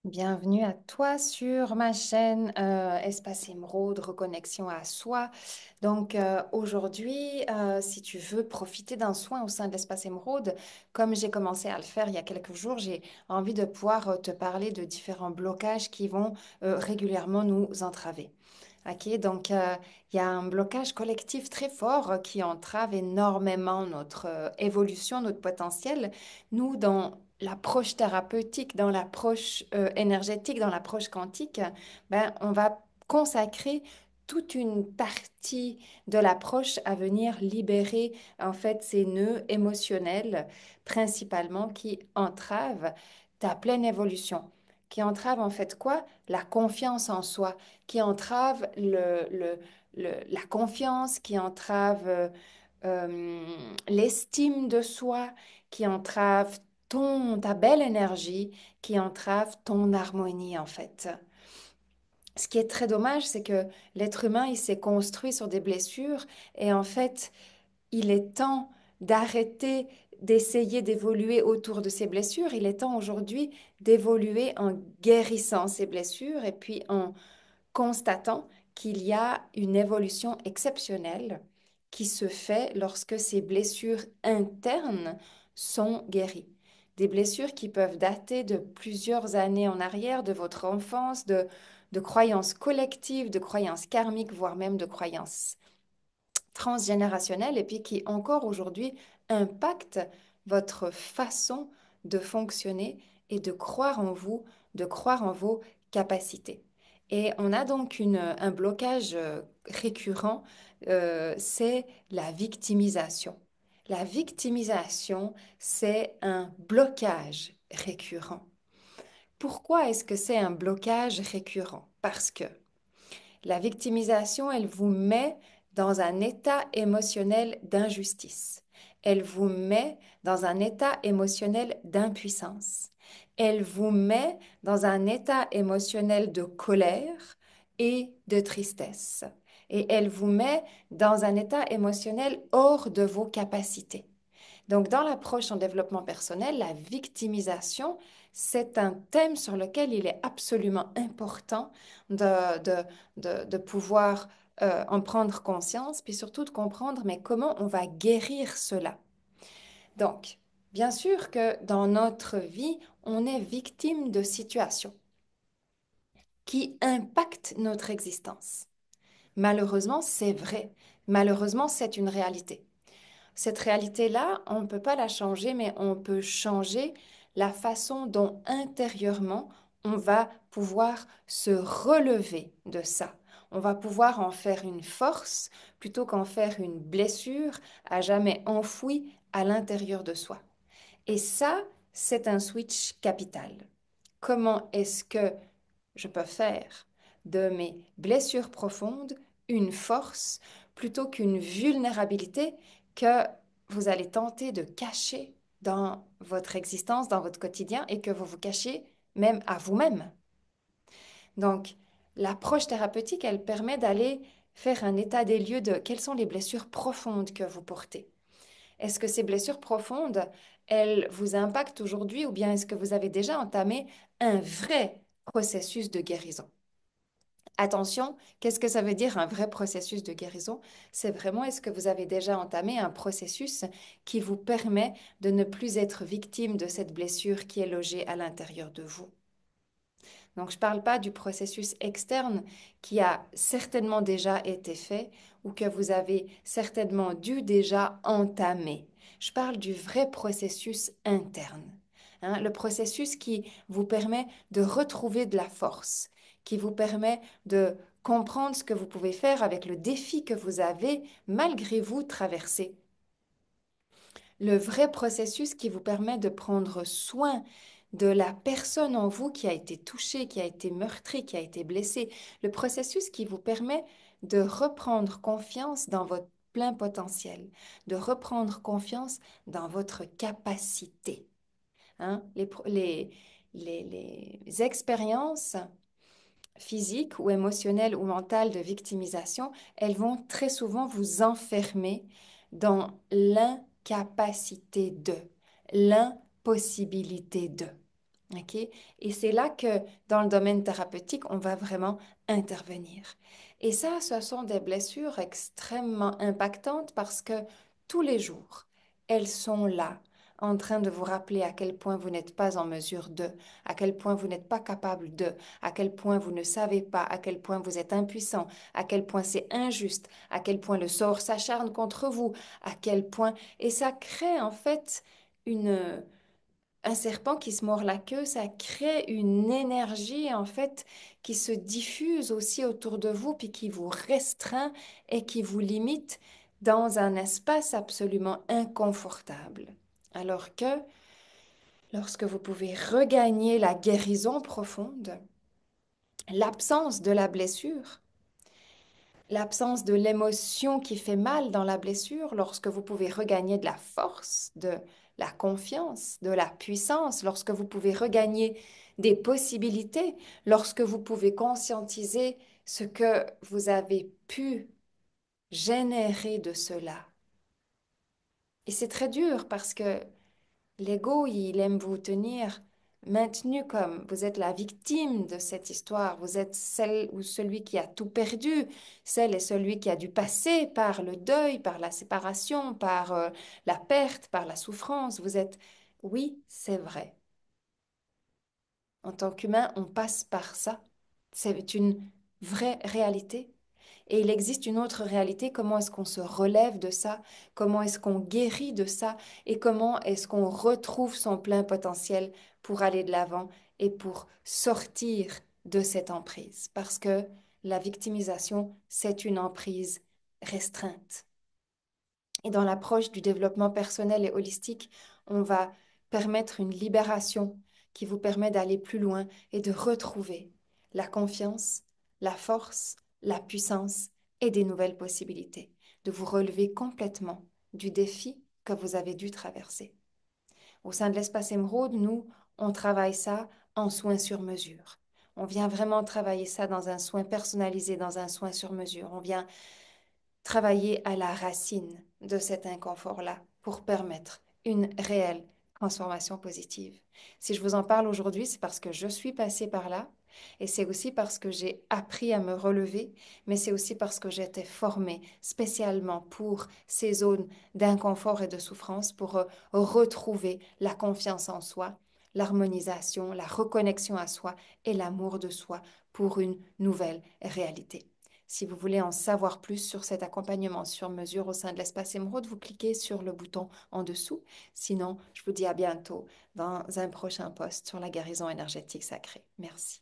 Bienvenue à toi sur ma chaîne Espace Émeraude, reconnexion à soi. Aujourd'hui, si tu veux profiter d'un soin au sein de l'Espace Émeraude, comme j'ai commencé à le faire il y a quelques jours, j'ai envie de pouvoir te parler de différents blocages qui vont régulièrement nous entraver. Ok, il y a un blocage collectif très fort qui entrave énormément notre évolution, notre potentiel. Nous, dans l'approche thérapeutique, dans l'approche énergétique, dans l'approche quantique, ben, on va consacrer toute une partie de l'approche à venir libérer en fait ces nœuds émotionnels principalement qui entravent ta pleine évolution, qui entravent en fait quoi? La confiance en soi, qui entravent la confiance, qui entravent euh, l'estime de soi, qui entravent ta belle énergie, qui entrave ton harmonie en fait. Ce qui est très dommage, c'est que l'être humain, il s'est construit sur des blessures et en fait, il est temps d'arrêter d'essayer d'évoluer autour de ces blessures. Il est temps aujourd'hui d'évoluer en guérissant ces blessures et puis en constatant qu'il y a une évolution exceptionnelle qui se fait lorsque ces blessures internes sont guéries. Des blessures qui peuvent dater de plusieurs années en arrière, de votre enfance, de croyances collectives, de croyances karmiques, voire même de croyances transgénérationnelles, et puis qui encore aujourd'hui impactent votre façon de fonctionner et de croire en vous, de croire en vos capacités. Et on a donc un blocage récurrent, c'est la victimisation. La victimisation, c'est un blocage récurrent. Pourquoi est-ce que c'est un blocage récurrent? Parce que la victimisation, elle vous met dans un état émotionnel d'injustice. Elle vous met dans un état émotionnel d'impuissance. Elle vous met dans un état émotionnel de colère et de tristesse. Et elle vous met dans un état émotionnel hors de vos capacités. Donc, dans l'approche en développement personnel, la victimisation, c'est un thème sur lequel il est absolument important de pouvoir en prendre conscience, puis surtout de comprendre, mais comment on va guérir cela. Donc, bien sûr que dans notre vie, on est victime de situations qui impactent notre existence. Malheureusement, c'est vrai. Malheureusement, c'est une réalité. Cette réalité-là, on ne peut pas la changer, mais on peut changer la façon dont intérieurement on va pouvoir se relever de ça. On va pouvoir en faire une force plutôt qu'en faire une blessure à jamais enfouie à l'intérieur de soi. Et ça, c'est un switch capital. Comment est-ce que je peux faire de mes blessures profondes une force plutôt qu'une vulnérabilité que vous allez tenter de cacher dans votre existence, dans votre quotidien et que vous vous cachez même à vous-même. Donc, l'approche thérapeutique, elle permet d'aller faire un état des lieux de quelles sont les blessures profondes que vous portez. Est-ce que ces blessures profondes, elles vous impactent aujourd'hui ou bien est-ce que vous avez déjà entamé un vrai processus de guérison? Attention, qu'est-ce que ça veut dire un vrai processus de guérison? C'est vraiment est-ce que vous avez déjà entamé un processus qui vous permet de ne plus être victime de cette blessure qui est logée à l'intérieur de vous? Donc, je ne parle pas du processus externe qui a certainement déjà été fait ou que vous avez certainement dû déjà entamer. Je parle du vrai processus interne. Hein, le processus qui vous permet de retrouver de la force, qui vous permet de comprendre ce que vous pouvez faire avec le défi que vous avez malgré vous traversé. Le vrai processus qui vous permet de prendre soin de la personne en vous qui a été touchée, qui a été meurtrie, qui a été blessée. Le processus qui vous permet de reprendre confiance dans votre plein potentiel, de reprendre confiance dans votre capacité. Hein? Les expériences physiques ou émotionnelles ou mentales de victimisation, elles vont très souvent vous enfermer dans l'incapacité de, l'impossibilité de. OK? Et c'est là que dans le domaine thérapeutique, on va vraiment intervenir. Et ça, ce sont des blessures extrêmement impactantes parce que tous les jours, elles sont là, en train de vous rappeler à quel point vous n'êtes pas en mesure de, à quel point vous n'êtes pas capable de, à quel point vous ne savez pas, à quel point vous êtes impuissant, à quel point c'est injuste, à quel point le sort s'acharne contre vous, à quel point... Et ça crée en fait une un serpent qui se mord la queue, ça crée une énergie en fait qui se diffuse aussi autour de vous, puis qui vous restreint et qui vous limite dans un espace absolument inconfortable. Alors que lorsque vous pouvez regagner la guérison profonde, l'absence de la blessure, l'absence de l'émotion qui fait mal dans la blessure, lorsque vous pouvez regagner de la force, de la confiance, de la puissance, lorsque vous pouvez regagner des possibilités, lorsque vous pouvez conscientiser ce que vous avez pu générer de cela. Et c'est très dur parce que l'ego, il aime vous tenir maintenu comme vous êtes la victime de cette histoire, vous êtes celle ou celui qui a tout perdu, celle et celui qui a dû passer par le deuil, par la séparation, par la perte, par la souffrance. Vous êtes, oui, c'est vrai. En tant qu'humain, on passe par ça. C'est une vraie réalité. Et il existe une autre réalité, comment est-ce qu'on se relève de ça, comment est-ce qu'on guérit de ça et comment est-ce qu'on retrouve son plein potentiel pour aller de l'avant et pour sortir de cette emprise. Parce que la victimisation, c'est une emprise restreinte. Et dans l'approche du développement personnel et holistique, on va permettre une libération qui vous permet d'aller plus loin et de retrouver la confiance, la force, la puissance et des nouvelles possibilités, de vous relever complètement du défi que vous avez dû traverser. Au sein de l'espace émeraude, nous, on travaille ça en soins sur mesure. On vient vraiment travailler ça dans un soin personnalisé, dans un soin sur mesure. On vient travailler à la racine de cet inconfort-là pour permettre une réelle transformation positive. Si je vous en parle aujourd'hui, c'est parce que je suis passée par là et c'est aussi parce que j'ai appris à me relever, mais c'est aussi parce que j'ai été formée spécialement pour ces zones d'inconfort et de souffrance, pour retrouver la confiance en soi, l'harmonisation, la reconnexion à soi et l'amour de soi pour une nouvelle réalité. Si vous voulez en savoir plus sur cet accompagnement sur mesure au sein de l'espace émeraude, vous cliquez sur le bouton en dessous. Sinon, je vous dis à bientôt dans un prochain post sur la guérison énergétique sacrée. Merci.